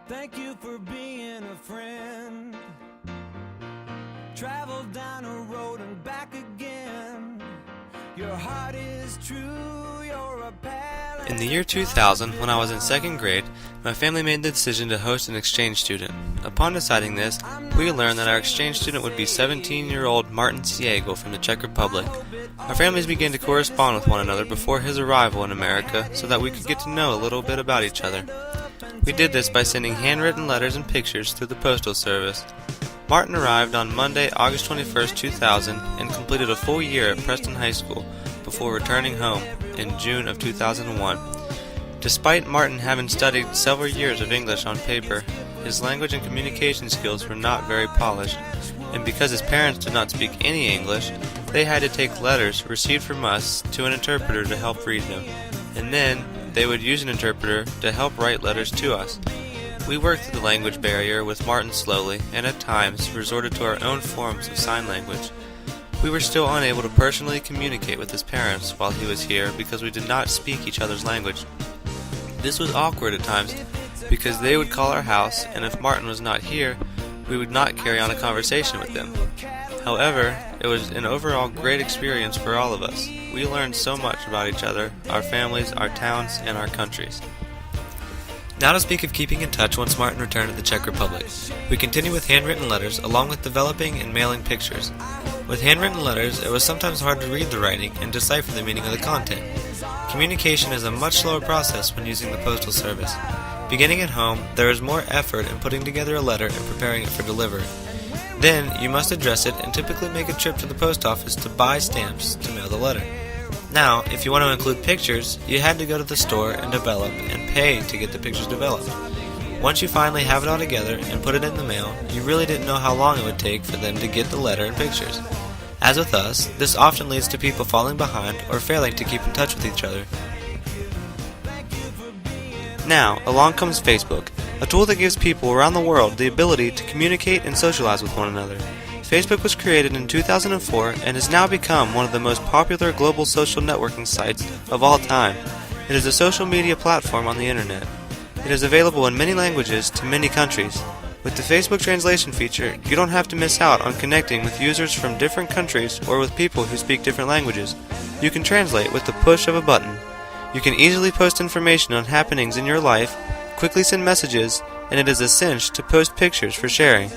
Thank you for being a friend. Travel down a road and back again. Your heart is true, you're a pal. In the year 2000, when I was in second grade, my family made the decision to host an exchange student. Upon deciding this, we learned that our exchange student would be 17-year-old Martin Siegel from the Czech Republic. Our families began to correspond with one another before his arrival in America so that we could get to know a little bit about each other. We did this by sending handwritten letters and pictures through the postal service. Martin arrived on Monday, August 21, 2000, and completed a full year at Preston High School before returning home in June of 2001. Despite Martin having studied several years of English on paper, his language and communication skills were not very polished, and because his parents did not speak any English, they had to take letters received from us to an interpreter to help read them, and then they would use an interpreter to help write letters to us. We worked through the language barrier with Martin slowly, and at times resorted to our own forms of sign language. We were still unable to personally communicate with his parents while he was here because we did not speak each other's language. This was awkward at times because they would call our house, and if Martin was not here, we would not carry on a conversation with them. However, it was an overall great experience for all of us. We learned so much about each other, our families, our towns, and our countries. Now to speak of keeping in touch once Martin returned to the Czech Republic. We continue with handwritten letters along with developing and mailing pictures. With handwritten letters, it was sometimes hard to read the writing and decipher the meaning of the content. Communication is a much slower process when using the postal service. Beginning at home, there is more effort in putting together a letter and preparing it for delivery. Then, you must address it and typically make a trip to the post office to buy stamps to mail the letter. Now, if you want to include pictures, you had to go to the store and develop and pay to get the pictures developed. Once you finally have it all together and put it in the mail, you really didn't know how long it would take for them to get the letter and pictures. As with us, this often leads to people falling behind or failing to keep in touch with each other. Now, along comes Facebook, a tool that gives people around the world the ability to communicate and socialize with one another. Facebook was created in 2004 and has now become one of the most popular global social networking sites of all time. It is a social media platform on the internet. It is available in many languages to many countries. With the Facebook translation feature, you don't have to miss out on connecting with users from different countries or with people who speak different languages. You can translate with the push of a button. You can easily post information on happenings in your life, quickly send messages, and it is a cinch to post pictures for sharing.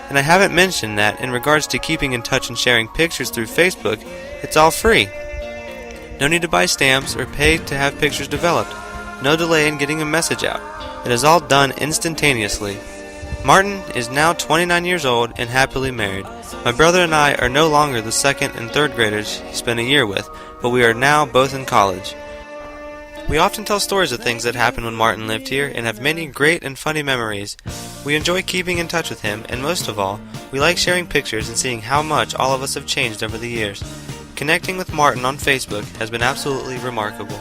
And I haven't mentioned that in regards to keeping in touch and sharing pictures through Facebook, it's all free. No need to buy stamps or pay to have pictures developed. No delay in getting a message out. It is all done instantaneously. Martin is now 29 years old and happily married. My brother and I are no longer the second and third graders he spent a year with, but we are now both in college. We often tell stories of things that happened when Martin lived here and have many great and funny memories. We enjoy keeping in touch with him, and most of all, we like sharing pictures and seeing how much all of us have changed over the years. Connecting with Martin on Facebook has been absolutely remarkable.